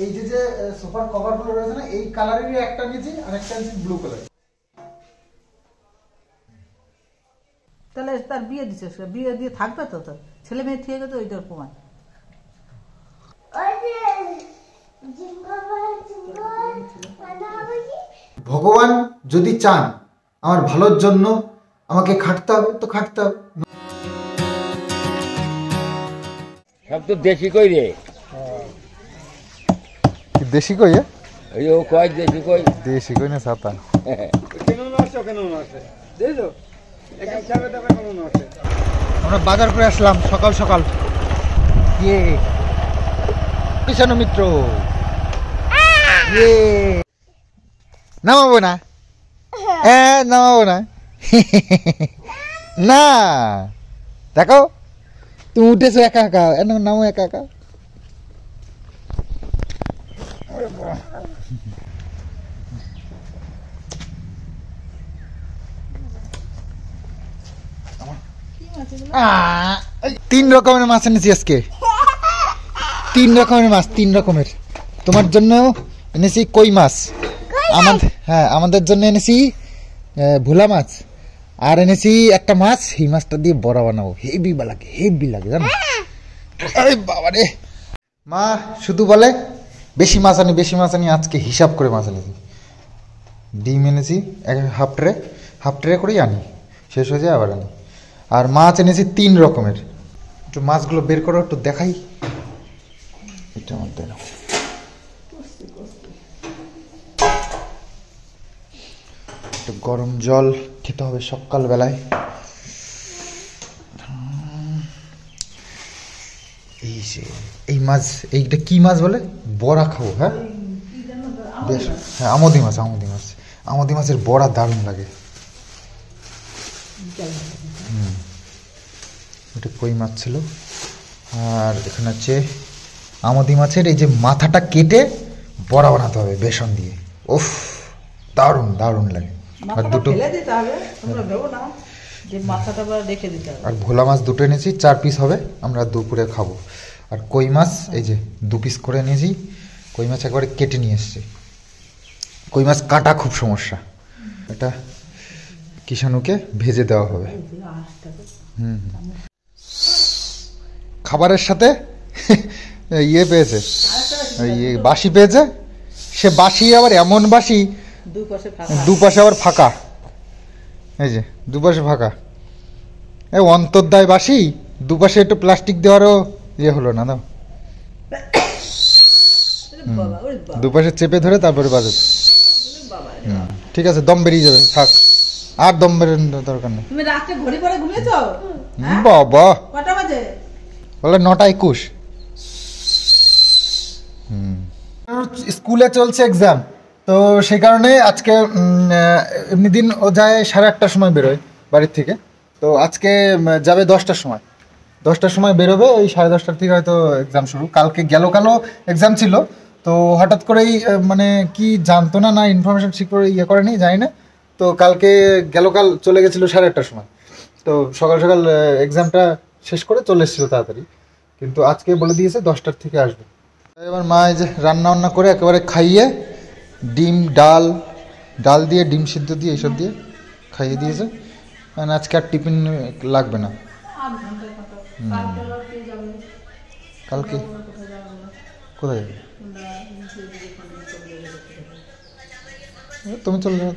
এই যে সোফার কভারগুলো রয়েছে না, এই কালারেরই একটা নিয়েছি আর একটা নিয়েছি ব্লু কালার। তাহলে তার বিয়ে দিচ্ছে, বিয়ে দিয়ে থাকবে তো, তোর ছেলে মেয়ে থেকে গেছে ওইটার প্রমাণ। ভগবান যদি চান আমার ভালোর জন্য আমাকে খাটতে হবে তো খাটতে হবে। সব তো দেশি কই রে, দেশি কই? ওই ও কয় দেশি কই, দেশি কই না ছাতা। আমরা বাজার করে আসলাম সকাল সকাল। ইয়ে কিষাণু মিত্র, ইয়ে নামাবো না, হ্যাঁ নামাবো না। না দেখো তুমি উঠেছো একা একা, নামো একা একা। তিন রকমের মাছ এনেছি আজকে, তিন রকমের মাছ, তিন রকমের। তোমার জন্য এনেছি কই মাছ, আমাদের জন্য এনেছি ভোলা মাছ, আর এনেছি একটা মাছ, এই মাছটা দিয়ে বড়া বানাবো, হেভি লাগে জানো। আরে বাবা রে, মা শুধু বলে বেশি মাছ আনি, আজকে হিসাব করে মাছ এনেছি। ডিম এনেছি হাফ ট্রে করেই আনি, শেষ হয়ে যায় আবার আনি। আর মাছ এনেছি তিন রকমের। একটু মাছগুলো বের করো, একটু দেখাই। এটা মধ্যে একটু গরম জল খেতে হবে সকাল বেলায়। এই মাছ, এইটা কি মাছ বলে? বড়া খাবো। হ্যাঁ বেশ, হ্যাঁ আমোদি মাছের বড়া দারুণ লাগে। এটা কই মাছ ছিল। আর এখানে হচ্ছে আমোদি মাছের এই যে মাথাটা কেটে বড়া বানাতে হবে বেসন দিয়ে। উফ দারুণ লাগে। আর দুটো আর ভোলা মাছ দুটো এনেছি, 4 পিস হবে, আমরা দুপুরে খাবো। আর কই মাছ এই যে 2 পিস করে নিয়েছি। কই মাছ একবারে কেটে নিয়ে এসছি। কই মাছ কাটা খুব সমস্যা, এটা কিষাণুকে ভেজে দেওয়া হবে। খাবারের সাথে ইয়ে পেয়েছে, বাসি পেয়েছে। সে বাসি আবার এমন বাসি, দুপাশে আবার ফাঁকা, এই যে দুপাশে ফাঁকা, এই অন্তর্দায় বাসি, দুপাশে একটু প্লাস্টিক দেওয়ারও ইয়ে হলো না। দাও দুপাশে চেপে ধরে তারপরে বাজাতে। ঠিক আছে, দম বেরিয়ে যাবে, থাক আর দম বেরোনোর দরকার নেই। তুমি রাতে ঘড়ি পরে ঘুমিয়েছো? বাবা কটা বাজে? বলে 9:21। স্কুলে চলছে এক্সাম, তো সেই কারণে আজকে এমনি দিন ও যায় 8:30টার সময় বেরোয় বাড়ির থেকে, তো আজকে যাবে 10টার সময়। 10টার সময় বেরোবে, ওই 10:30টার থেকে হয়তো এক্সাম শুরু। কালও এক্সাম ছিল, তো হঠাৎ করেই মানে কি জানতো না ইনফরমেশন ঠিক করে ইয়ে করেনি, জানি না। তো কাল চলে গেছিলো 8:30টার সময়, তো সকাল এক্সামটা শেষ করে চলে এসেছিলো তাড়াতাড়ি, কিন্তু আজকে বলে দিয়েছে 10টার থেকে আসবে। এবার মা এই যে রান্না করে একেবারে খাইয়ে, ডিম ডাল দিয়ে, ডিম সিদ্ধ দিয়ে, এইসব দিয়ে খাইয়ে দিয়েছে। মানে আজকে আর টিফিন লাগবে না। কালকে কোথায় যাবে? তুমি চলে যাবে।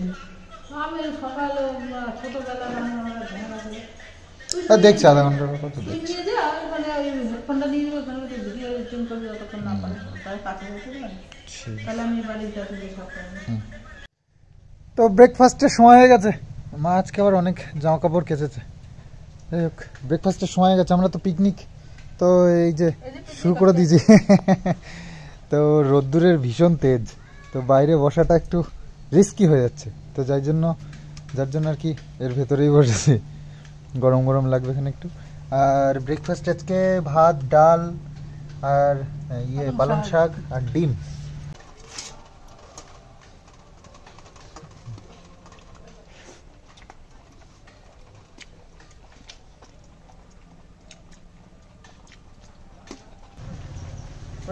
দেখছি আধা ঘন্টার কত দেখছি। তো ব্রেকফাস্টের সময় হয়ে গেছে, মা আজকে আবার অনেক জামা কাপড় কেচেছে। যাই হোক, ব্রেকফাস্টের সময় হয়ে গেছে। আমরা তো পিকনিক তো এই যে শুরু করে দিয়েছি। তো রোদ্দুরের ভীষণ তেজ, তো বাইরে বসাটা একটু রিস্কি হয়ে যাচ্ছে, তো যার জন্য আর কি এর ভেতরেই বসেছি। গরম লাগবে এখানে একটু। আর ব্রেকফাস্ট আজকে ভাত, ডাল আর পালং শাক আর ডিম।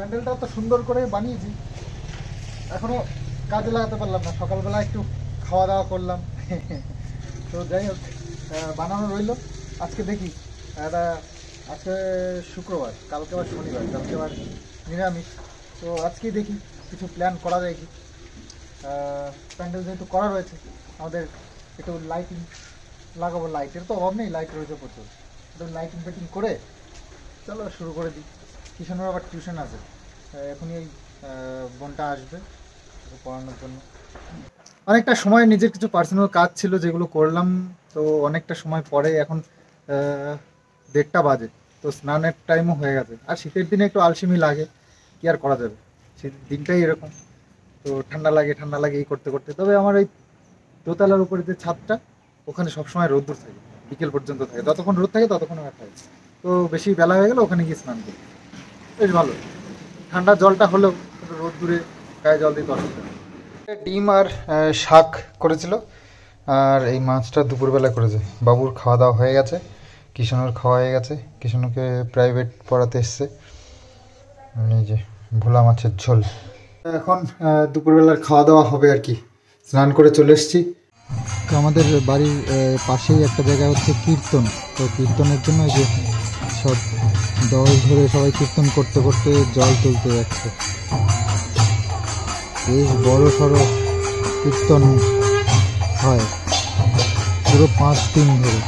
প্যান্ডেলটা তো সুন্দর করে বানিয়েছি, এখনো কাজে লাগাতে পারলাম না। সকালবেলা একটু খাওয়া দাওয়া করলাম তো যাই হোক, বানানো রইলো। আজকে দেখি একটা, আজকে শুক্রবার, কালকে আবার শনিবার, কালকে আবার নিরামিষ। তো আজকেই দেখি কিছু প্ল্যান করা যায় কি। প্যান্ডেল যেহেতু করা রয়েছে, আমাদের একটু লাইটিং লাগাবো। লাইটের তো অভাব নেই, লাইট রয়েছে প্রচুর। একটু লাইটিং ফাইটিং করে চলো শুরু করে দিই। কিষানের আবার টিউশন আছে, এখনই এই বোনটা আসবে ওকে পড়ানোর জন্য। অনেকটা সময় নিজের কিছু পার্সোনাল কাজ ছিল যেগুলো করলাম, তো অনেকটা সময় পরে এখন 1:30 বাজে, তো স্নানের টাইমও হয়ে গেছে। আর শীতের দিনে একটু আলসেমি লাগে, কি আর করা যাবে, শীতের দিনটাই এরকম। তো ঠান্ডা লাগে এই করতে করতে। তবে আমার ওই দোতলার উপরে যে ছাদটা, ওখানে সবসময় রোদ্দুর থাকে, বিকেল পর্যন্ত থাকে। যতক্ষণ রোদ থাকে ততক্ষণ আমার থাকে। তো বেশি বেলা হয়ে গেলে ওখানে গিয়ে স্নান করি, বেশ ভালো। ঠান্ডা জলটা হলেও একটু রোদ্দুরে গায়ে জল দিতে অসুবিধা নেই। ডিম আর শাক করেছিল, আর এই মাছটা দুপুরবেলা করেছে। বাবুর খাওয়া দাওয়া হয়ে গেছে, কিষাণুর খাওয়া হয়ে গেছে। কিষাণুকে প্রাইভেট পড়াতে এসছে। এই যে ভোলা মাছের ঝোল। এখন দুপুরবেলার খাওয়া দাওয়া হবে আর কি। স্নান করে চলে এসেছি। তো আমাদের বাড়ির পাশেই একটা জায়গা হচ্ছে কীর্তন, তো কীর্তনের জন্য যে সব দল ধরে সবাই কীর্তন করতে করতে জল তুলতে যাচ্ছে। বেশ বড় সড়ো কীর্তন হয়, পুরো 5 দিন ধরে।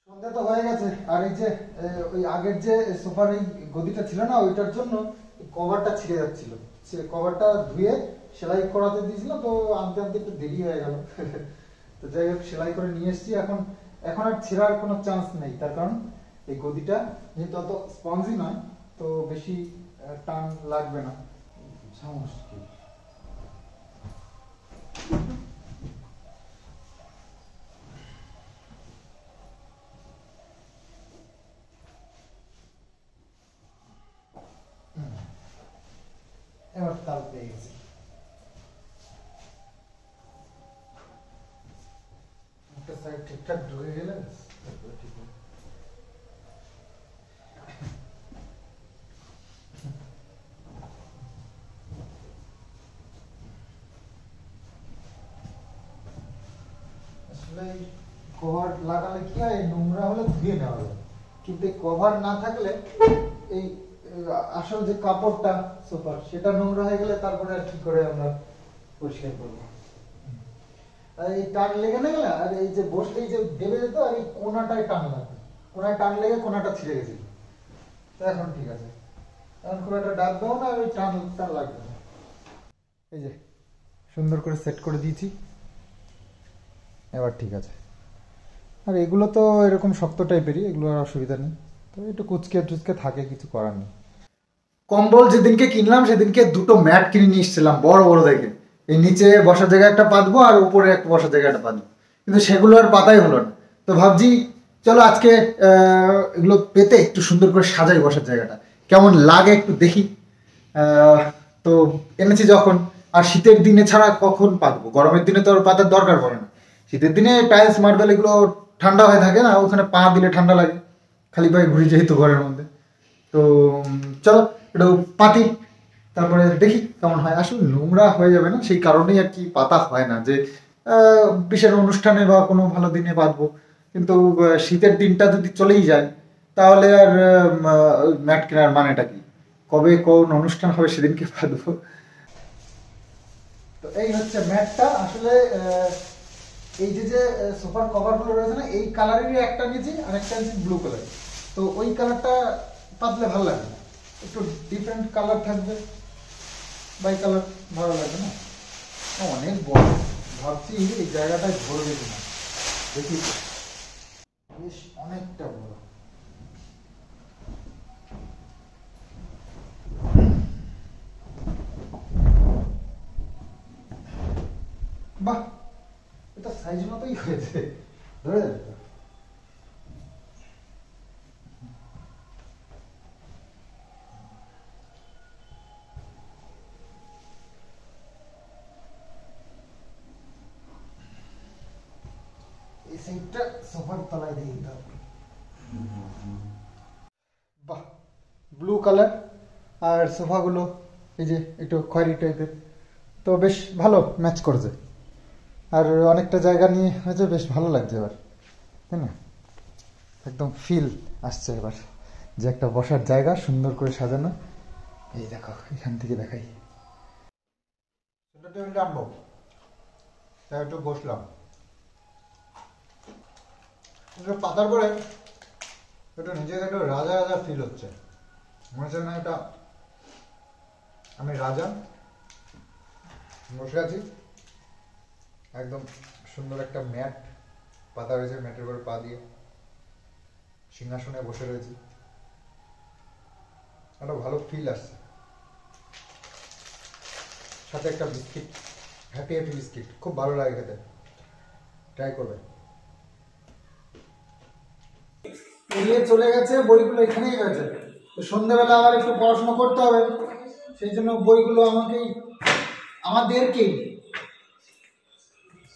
সন্ধ্যা তো হয়ে গেছে, আর এই যে ওই আগের যে সোফার এই গদিটা ছিল না, ওইটার জন্য কভারটা ছিঁড়ে যাচ্ছিল। সে কভারটা ধুয়ে সেলাই করাতে দিয়েছিল, তো আনতে আনতে একটু দেরি হয়ে গেল তো যাই হোক, সেলাই করে নিয়ে এসেছি। এখন আর ছেঁড়ার কোনো চান্স নেই, তার কারণ এই গদিটা যেহেতু অত স্পঞ্জি নয়, তো বেশি টান লাগবে না। সমস্যা এবার তাল পেয়ে গেছি। একটা সাইড ঠিকঠাক ঢুকে গেলে তারপরে ঠিক হবে। আসলে কভার লাগালে কি হয়, নোংরা হলে ধুয়ে নেওয়া যায়, কিন্তু কভার না থাকলে এই আসল যে কাপড়টা সোফার, সেটা নোংরা হয়ে গেলে তারপরে আর কি করে আমরা পরিষ্কার করবো। আর এই টান লেগে না গেলে, আর এই যে বসলেই যে দেবে যেত, আর এই কোনাটায় টান লাগবে, কোনায় টান লেগে কোনাটা ছিঁড়ে গেছিল। তো এখন ঠিক আছে, এখন খুব একটা ডাক দাও না, আর ওই টান লাগবে না। এই যে সুন্দর করে সেট করে দিয়েছি, এবার ঠিক আছে। আর এগুলো তো এরকম শক্ত টাইপেরই, এগুলো আর অসুবিধা নেই। তো একটু কুচকে থাকে, কিছু করার নেই। কম্বল যেদিনকে কিনলাম সেদিনকে 2টো ম্যাট কিনে নিয়ে এসেছিলাম, বড় বড় দেখে। এই নিচে বসার জায়গায় একটা পাতবো, আর উপরে একটা বসার জায়গায় একটা পাতবো, কিন্তু সেগুলো আর পাতাই হলো না। তো ভাবছি চলো আজকে এগুলো পেতে একটু সুন্দর করে সাজাই বসার জায়গাটা, কেমন লাগে একটু দেখি। তো এনেছি যখন, আর শীতের দিনে ছাড়া কখন পাতবো, গরমের দিনে তো আর পাতার দরকার পড়ে না। শীতের দিনে টাইলস মার্বেল এগুলো ঠান্ডা হয়ে থাকে না, ওখানে পা দিলে ঠান্ডা লাগে, খালি পায়ে ঘুরি যেহেতু ঘরের মধ্যে। তো চলো একটু পাতি, তারপরে দেখি কেমন হয়। আসলে নোংরা হয়ে যাবে না, সেই কারণেই আর কি পাতা হয় না, যে বিশেষ অনুষ্ঠানে বা কোনো ভালো দিনে বাঁধবো। কিন্তু শীতের দিনটা যদি চলেই যায়, তাহলে আর ম্যাট কেনার মানেটা কি, কবে কোন অনুষ্ঠান হবে সেদিনকে বাঁধবো। তো এই হচ্ছে ম্যাটটা। আসলে এই যে সোফার কভারগুলো রয়েছে না, এই কালারেরই একটা নিয়েছি, আর একটা নিয়েছি ব্লু কালার। তো ওই কালারটা পাতলে ভালো লাগবে না, একটু ডিফারেন্ট কালার থাকবে, বাই কালার ভালো লাগবে না। অনেক বড়, ভাবছি এই জায়গাটায় ধরবে কিনা, দেখি। বেশ অনেকটা বড়। বাহ, এটা সাইজ মতোই হয়েছে, ধরে যাবে তো। সেইটা সোফার তলায় দিয়ে দিতে হবে। বাহ, ব্লু কালার আর সোফাগুলো এই যে একটু খয়েরি টাইপের, তো বেশ ভালো ম্যাচ করেছে। আর অনেকটা জায়গা নিয়ে হয়েছে, বেশ ভালো লাগছে এবার, তাই না? একদম ফিল আসছে এবার যে একটা বসার জায়গা সুন্দর করে সাজানো। এই দেখো, এখান থেকে দেখাই, টেবিলটা আনবো, তাই একটু বসলাম। পাতার পরে একটু নিজেকে একটু রাজা রাজা ফিল হচ্ছে, মনে হচ্ছে না এটা আমি রাজা বসে আছি। একদম সুন্দর একটা ম্যাট পাতা রয়েছে, ম্যাটের উপরে পা দিয়ে সিংহাসনে বসে রয়েছি, একটা ভালো ফিল আসছে। সাথে একটা বিস্কিট, হ্যাপি হ্যাপি বিস্কিট, খুব ভালো লাগে খেতে, ট্রাই করবে। এড়িয়ে চলে গেছে, বইগুলো এখানেই রয়েছে। তো সন্ধ্যাবেলা আবার একটু পড়াশোনা করতে হবে, সেই জন্য বইগুলো আমাদেরকেই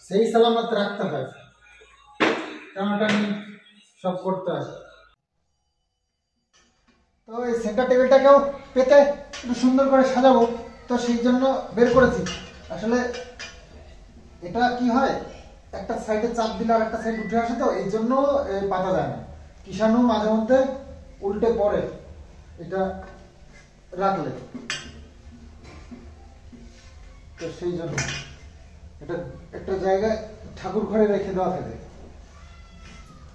সেই সালামত রাখতে হয়, টানাটানি সব করতে হয়। তো এই সেন্টার টেবিলটাকেও পেতে একটু সুন্দর করে সাজাবো, তো সেই জন্য বের করেছি। আসলে এটা কি হয়, একটা সাইডে চাপ দিলে আর একটা সাইড উঠে আসে, তো এই জন্য পাতা যায় না। কিষাণু মাঝে মধ্যে উল্টে পড়ে এটা রাখলে, তো সেই জন্য এটা একটা জায়গায় ঠাকুর ঘরে রেখে দেওয়া থাকে।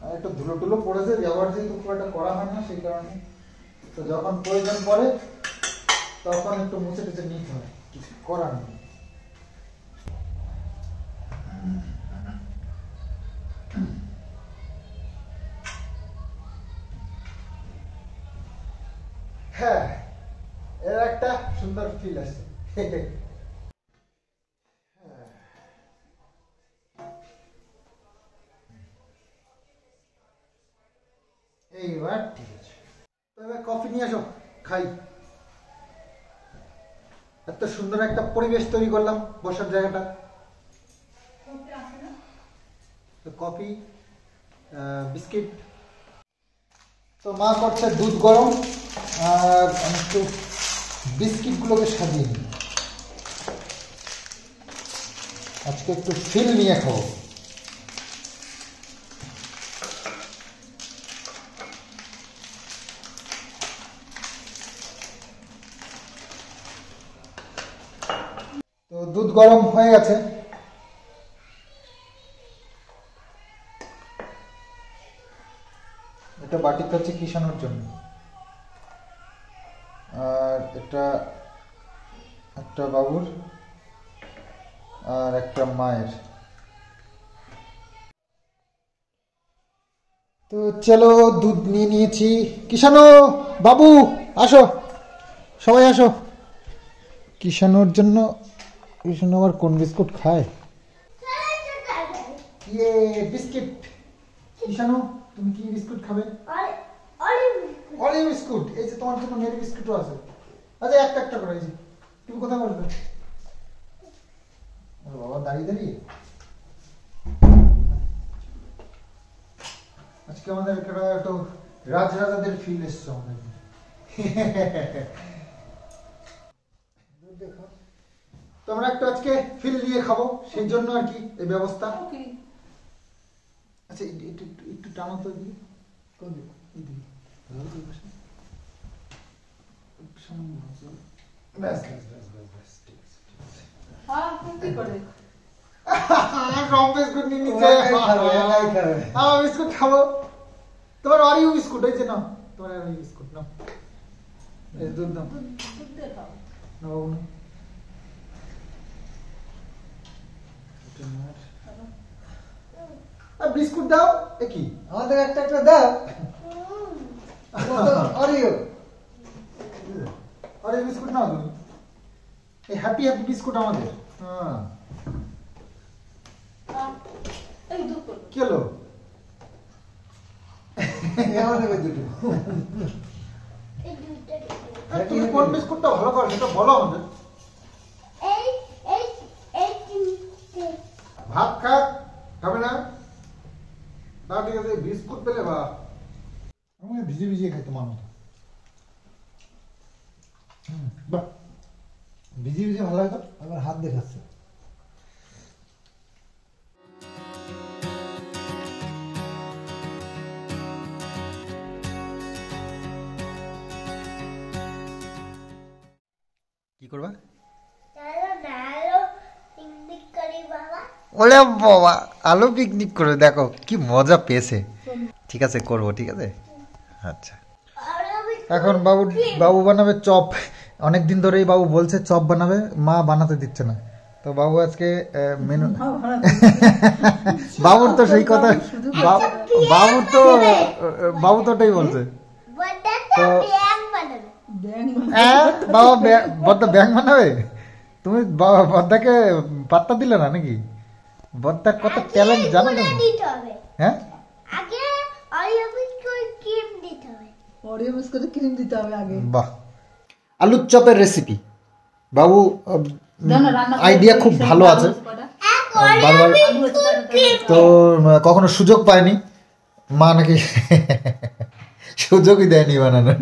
আর একটা ধুলো টুলো পড়েছে, ব্যবহার যেহেতু খুব একটা করা হয় না, সেই কারণে তো যখন প্রয়োজন পড়ে তখন একটু মুছে টুছে নিতে হয়, কিছু করার নেই। হ্যাঁ, এর একটা সুন্দর ফিল আছে। এইবার ঠিক আছে, তবে কফি নিয়ে আসো, খাই। এত সুন্দর একটা পরিবেশ তৈরি করলাম বসার জায়গাটা। কফি, বিস্কিট, তো মা করছে দুধ গরম, আর আমি একটু বিস্কিটগুলোকে সাজিয়ে নিই, আজকে একটু ফিল নিয়ে খাবো। তো দুধ গরম হয়ে গেছে, এটা বাটিতে হচ্ছে কিষানোর জন্য, আর এটা একটা বাবুর আর একটা মায়ের। তো চলো, দুধ নিয়ে নিয়েছি। কিষানো বাবু আসো, সবাই আসো। কিষানোর জন্য, কিষানো আবার কোন বিস্কুট খায়? ইয়ে বিস্কিট। কিষানো, তুমি কি বিস্কুট খাবে? Oreo biscuit. এই যে তোমার জন্য মেরি বিস্কুটও আছে। আচ্ছা, একটা একটা করে। এই যে তুমি কোথায় বসবে? বাবা দাঁড়িয়ে দাঁড়িয়ে আজকে আমাদের একটু রাজরাজাদের ফিল এসছে আমাদের। দেখো, তোমরা একটু আজকে ফিল দিয়ে খাবো, সেই জন্য আর কি এই ব্যবস্থা। আচ্ছা, একটু একটু টানো তো দিকে, কোন দিকে? এই দিকে। ব্যাস ব্যাস ব্যাস ব্যাস ব্যাস, ঠিক আছে ঠিক আছে। কি করে বিস্কুট নিয়ে নিচ্ছে, আমার বিস্কুট খাবো। তোমার অরিও বিস্কুট হয়েছে না, তোমার অরিও বিস্কুট না, দুধ দাও না বাবু না। বিস্কুট দাও, কি আমাদের একটা একটা দাও। অরিও অরিও বিস্কুট নাও তুমি, এই হ্যাপি হ্যাপি বিস্কুট আমাদের। হ্যাঁ, কি হলো? তুমি কোন বিস্কুটটা ভালো খাও সেটা বলো আমাদের। ভাত খাবে না? ভিজিয়ে ভিজিয়ে খাইতো মানুষ। বাহ, ভিজিয়ে ভিজিয়ে ভালো লাগতো। আবার হাত দেখাচ্ছে। কি করবা? ওলে বাবা, আলু পিকনিক করে দেখো কি মজা পেয়েছে। ঠিক আছে, করবো, ঠিক আছে। আচ্ছা, এখন বাবু বানাবে চপ। অনেকদিন ধরেই বাবু বলছে চপ বানাবে, মা বানাতে দিচ্ছে না। তো বাবু আজকে মেনু বাবুর তো সেই কথা, বাবু তো ওটাই বলছে। তো বাবা বদ্দা ব্যাং বানাবে? তুমি বদ্দাকে পাত্তা দিলে না নাকি? বদ্দার কত ট্যালেন্ট জানো তুমি? হ্যাঁ, অরিও বিস্কুটে ক্রিম দিতে হবে আগে। বাহ, আলুর চপের রেসিপি বাবু রান্না আইডিয়া খুব ভালো আছে। বারবার তো কখনো সুযোগ পায়নি, মা নাকি সুযোগই দেয়নি বানানোর।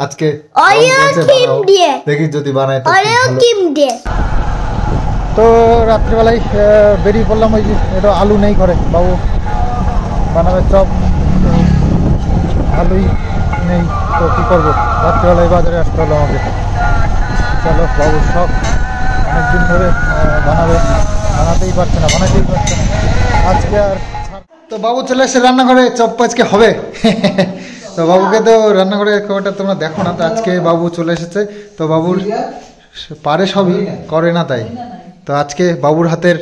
আজকে দেখি যদি বানায় তো। তো রাত্রিবেলায় বেরিয়ে পড়লাম, ওই যে এটা আলু নেই ঘরে, বাবু বানাবে চপ, আলুই নেই, তো কী করবো, রাত্রিবেলায় বাজারে আসতে হলো আমাকে। চলো, বাবুর সব অনেকদিন ধরে বানাতেই পারছে না আজকে আর। তো বাবু চলে এসে রান্নাঘরে, চপ আজকে হবে। তো বাবুকে তো রান্নাঘরে খাবারটা তোমরা দেখো না, তো আজকে বাবু চলে এসেছে। তো বাবুর পারে সবই, করে না তাই। তো আজকে বাবুর হাতের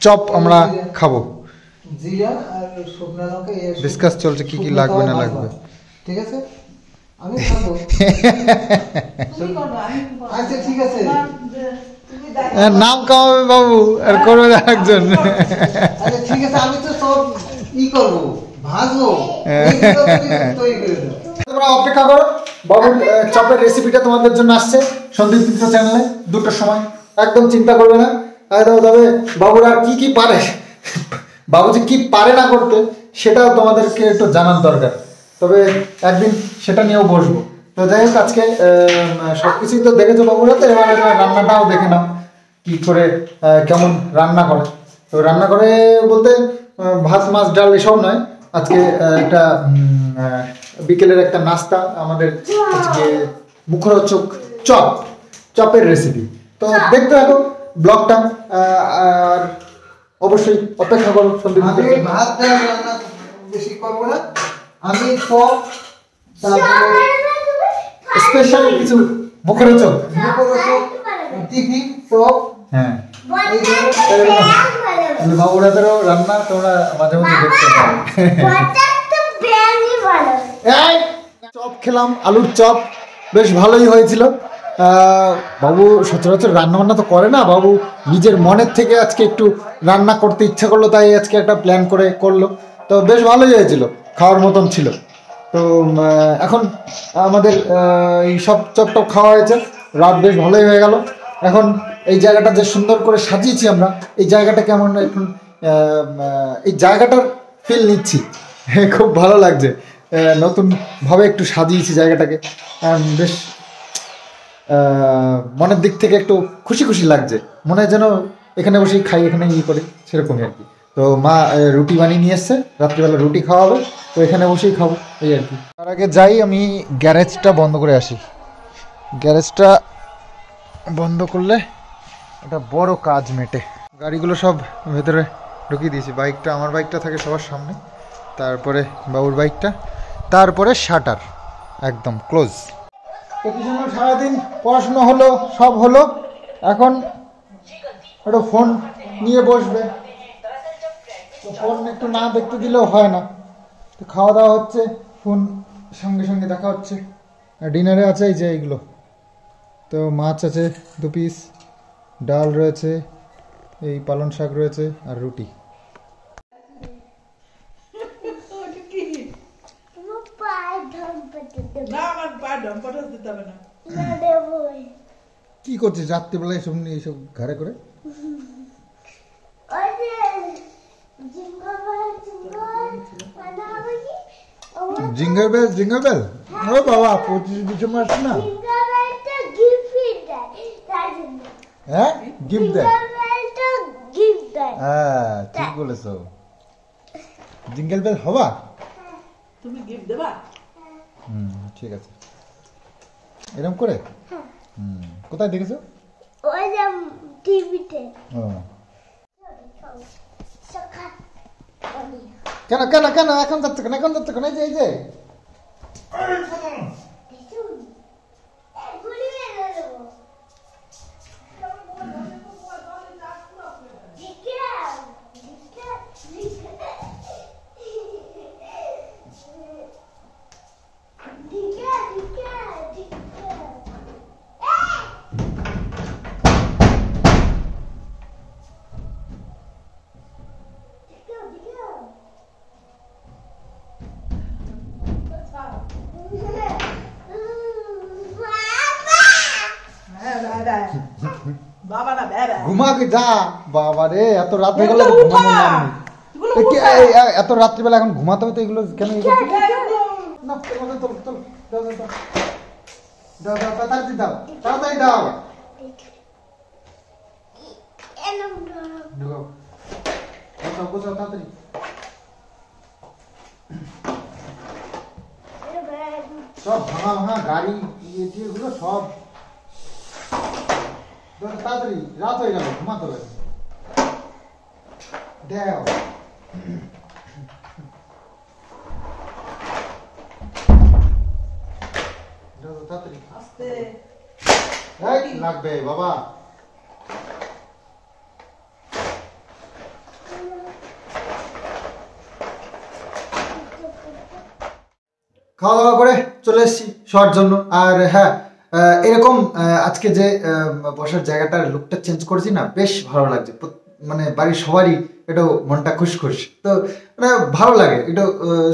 চপ আমরা খাবো। ডিসকাস চলছে কি কি লাগবে না লাগবে। ঠিক আছে, আমি খাবো। আচ্ছা ঠিক আছে, নাম কামাবে বাবু আর করবে একজন। আচ্ছা ঠিক আছে, আমি তো সব করবো, ভাজবো, তোমরা অপেক্ষা করো, বাবুর চপের রেসিপিটা তোমাদের জন্য আসছে সন্দীপ মিত্র চ্যানেলে 2টার সময়। একদম চিন্তা করবে না। তবে বাবুর আর কি পারে, বাবু যে কি পারে না করতে, সেটাও তোমাদেরকে একটু জানার দরকার। তবে একদিন সেটা নিয়েও বসবো। তো যাই হোক, আজকে সবকিছুই তো দেখেছো বাবুর হাতে, এবার রান্নাটাও দেখে নাও কি করে কেমন রান্না করে। তো রান্না করে বলতে ভাত মাছ ডাল এসব নয়, আজকে একটা বিকেলের একটা নাস্তা আমাদের, আজকে মুখরোচক চপের রেসিপি। তো দেখতে থাকো ব্লগটা, আর অবশ্যই অপেক্ষা করো। সন্দীপ ভাত ডাল রান্না বেশি করবো না, আমি সব স্পেশাল কিছু মুখরোচক টিফিন সব। হ্যাঁ, বাবুর হাতেরও রান্না তোমরা মাঝে মধ্যে দেখতে পারো। চপ খেলাম, আলুর চপ বেশ ভালোই হয়েছিল। বাবু সচরাচর রান্না বান্না তো করে না, বাবু নিজের মনের থেকে আজকে একটু রান্না করতে ইচ্ছা করলো, তাই আজকে একটা প্ল্যান করে করলো। তো বেশ ভালোই হয়েছিল, খাওয়ার মতন ছিল। তো এখন আমাদের এই সব চপ খাওয়া হয়েছে, রাত বেশ ভালোই হয়ে গেল। এখন এই জায়গাটা যে সুন্দর করে সাজিয়েছি আমরা, এই জায়গাটা কেমন এখন এই জায়গাটার ফিল নিচ্ছি, খুব ভালো লাগছে। নতুনভাবে একটু সাজিয়েছি জায়গাটাকে, বেশ মনের দিক থেকে একটু খুশি খুশি লাগছে, মনে হয় যেন এখানে বসেই খাই, এখানে করি, সেরকমই আর কি। তো মা রুটি বানিয়ে নিয়ে এসছে, রাত্রিবেলা রুটি খাওয়া হবে, তো এখানে বসেই খাবো এই আর কি। তার আগে যাই আমি গ্যারেজটা বন্ধ করে আসি। গ্যারেজটা বন্ধ করলে একটা বড় কাজ মেটে। গাড়িগুলো সব ভেতরে ঢুকিয়ে দিয়েছি, বাইকটা, আমার বাইকটা থাকে সবার সামনে, তারপরে বাবুর বাইকটা, তারপরে শাটার একদম ক্লোজ। তো কি জন্য সারাদিন পড়াশোনা হলো, সব হলো, এখন একটা ফোন নিয়ে বসবে। তো ফোন একটু না দেখতে দিলেও হয় না। তো খাওয়া দাওয়া হচ্ছে, ফোন সঙ্গে সঙ্গে দেখা হচ্ছে। ডিনারে আছে এই যে এইগুলো, তো মাছ আছে 2 পিস, ডাল রয়েছে, এই পালং শাক রয়েছে, আর রুটি। কি করছিস রাত্রিবেলা এসব নিয়ে, এইসব ঘাড়ে করে? জিঙ্গল বেল ও বাবা 25 ডিসেম্বর আসছে না হ্যাঁ গিফট দেয় হ্যাঁ ঠিক বলেছো জিঙ্গল বেল হবা তুমি গিফট দেবা? ঠিক আছে এরকম করে কোথায় দেখেছো ওই যে টিভিতে ও কেন কেন কেন এখন যাচ্ছে কেন এই যে বাবা না বেড়া ঘুমাকে যা বাবা রে এত রাত হয়ে গেল ঘুমানোর নাম নেই। এত রাত্রিবেলা এখন ঘুমাতে হবে তো এগুলো কেন না তাড়াতাড়ি দাও তাড়াতাড়ি দাও তাড়াতাড়ি সব ভাঙা ভাঙা গাড়ি এগুলো সব তাড়াতাড়ি রাত হয়ে গেল ঘুমাতে হবে দেও তাড়াতাড়ি আস্তে লাগবে বাবা খাওয়া দাওয়া করে চলে এসেছি শোয়ার জন্য আর হ্যাঁ এরকম আজকে যে বসার জায়গাটার লুকটা চেঞ্জ করেছি না বেশ ভালো লাগছে মানে বাড়ির সবারই একটু মনটা খুশখুশ তো মানে ভালো লাগে একটু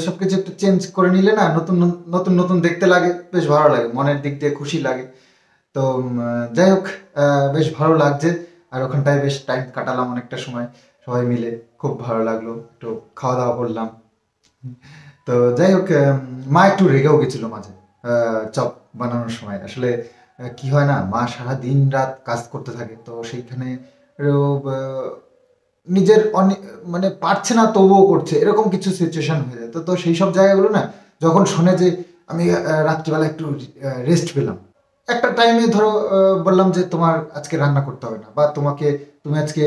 সবকিছু একটু চেঞ্জ করে নিলে না নতুন নতুন নতুন দেখতে লাগে বেশ ভালো লাগে মনের দিক দিয়ে খুশি লাগে তো যাই হোক বেশ ভালো লাগছে আর ওখানটায় বেশ টাইম কাটালাম অনেকটা সময় সবাই মিলে খুব ভালো লাগলো একটু খাওয়া দাওয়া করলাম তো যাই হোক মা একটু রেগেও গেছিল মাঝে চপ বানানোর সময় আসলে কি হয় না মা সারা দিন রাত কাজ করতে থাকে তো সেইখানে নিজের মানে পারছে না তবুও করছে এরকম কিছু সিচুয়েশন হয়ে যায় তো সেই সব জায়গাগুলো না যখন শোনে যে আমি রাত্রিবেলা একটু রেস্ট পেলাম একটা টাইমে ধরো বললাম যে তোমার আজকে রান্না করতে হবে না বা তুমি আজকে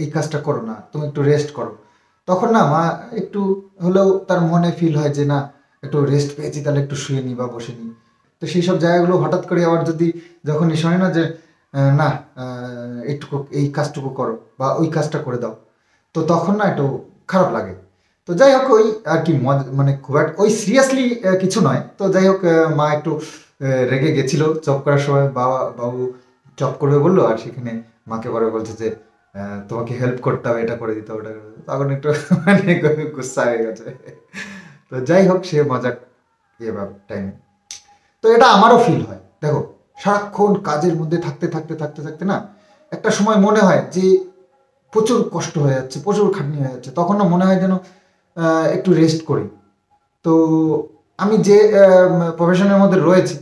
এই কাজটা করো না তুমি একটু রেস্ট করো তখন না মা একটু হলেও তার মনে ফিল হয় যে না একটু রেস্ট পেয়েছি তাহলে একটু শুয়ে নি বা বসে নি তো সেই সব জায়গাগুলো হঠাৎ করে আবার যদি যখন শোনে না যে না একটু এই কাজটুকু করো বা ওই কাজটা করে দাও তো তখন না একটু খারাপ লাগে তো যাই হোক ওই আর কি মানে খুব একটা ওই সিরিয়াসলি কিছু নয় তো যাই হোক মা একটু রেগে গেছিল চপ করার সময় বাবু চপ করবে বললো আর সেখানে মাকে পরে বলছে যে তোমাকে হেল্প করতে হবে এটা করে দিতে ওটা করে দিতে তখন একটু মানে গুসা হয়ে গেছে তো যাই হোক সে মজা টাইমে তো এটা আমারও ফিল হয় দেখো সারাক্ষণ কাজের মধ্যে থাকতে না একটা সময় মনে হয় যে প্রচুর কষ্ট হয়ে যাচ্ছে প্রচুর খাটনি হয়ে যাচ্ছে তখন না মনে হয় যেন একটু রেস্ট করি তো আমি যে প্রফেশনের মধ্যে রয়েছি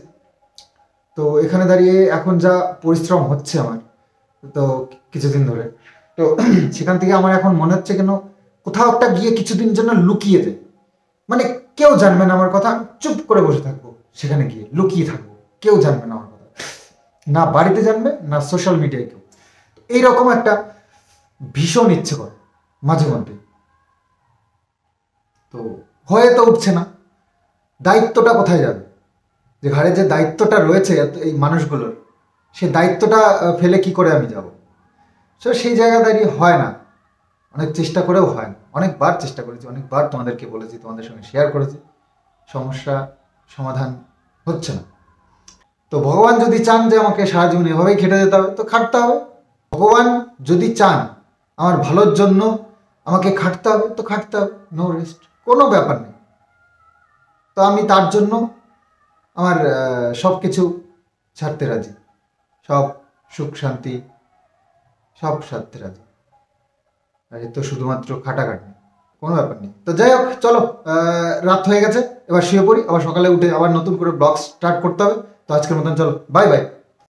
তো এখানে দাঁড়িয়ে এখন যা পরিশ্রম হচ্ছে আমার তো কিছুদিন ধরে তো সেখান থেকে আমার এখন মনে হচ্ছে কেন কোথাও একটা গিয়ে কিছুদিন জন্য লুকিয়ে যায় মানে কেউ জানবে না আমার কথা চুপ করে বসে থাকবো সেখানে গিয়ে লুকিয়ে থাকবো কেউ জানবে না আমার কথা না বাড়িতে জানবে না সোশ্যাল মিডিয়ায় কেউ এইরকম একটা ভীষণ ইচ্ছে করে মাঝে মধ্যে তো হয়ে তো উঠছে না দায়িত্বটা কোথায় যাবে যে ঘাড়ে যে দায়িত্বটা রয়েছে এই মানুষগুলোর সে দায়িত্বটা ফেলে কি করে আমি যাব তো সেই জায়গা দাঁড়িয়ে হয় না অনেক চেষ্টা করেও হয় না অনেকবার চেষ্টা করেছি অনেকবার তোমাদেরকে বলেছি তোমাদের সঙ্গে শেয়ার করেছি সমস্যা সমাধান হচ্ছে না তো ভগবান যদি চান যে আমাকে সারা জীবন এভাবেই খেটে যেতে হবে তো খাটতে হবে ভগবান যদি চান আমার ভালোর জন্য আমাকে খাটতে হবে তো খাটতে হবে নো রেস্ট কোনো ব্যাপার নেই তো আমি তার জন্য আমার সব কিছু ছাড়তে রাজি সব সুখ শান্তি সব ছাড়তে রাজি আর এ তো শুধুমাত্র খাটাখাটি কোনো ব্যাপার নেই। তো যাই হোক, চলো রাত হয়ে গেছে, এবার শুয়ে পড়ি, আবার সকালে উঠে আবার নতুন করে ব্লগ স্টার্ট করতে হবে। তো আজকের মতন চলো, বাই বাই।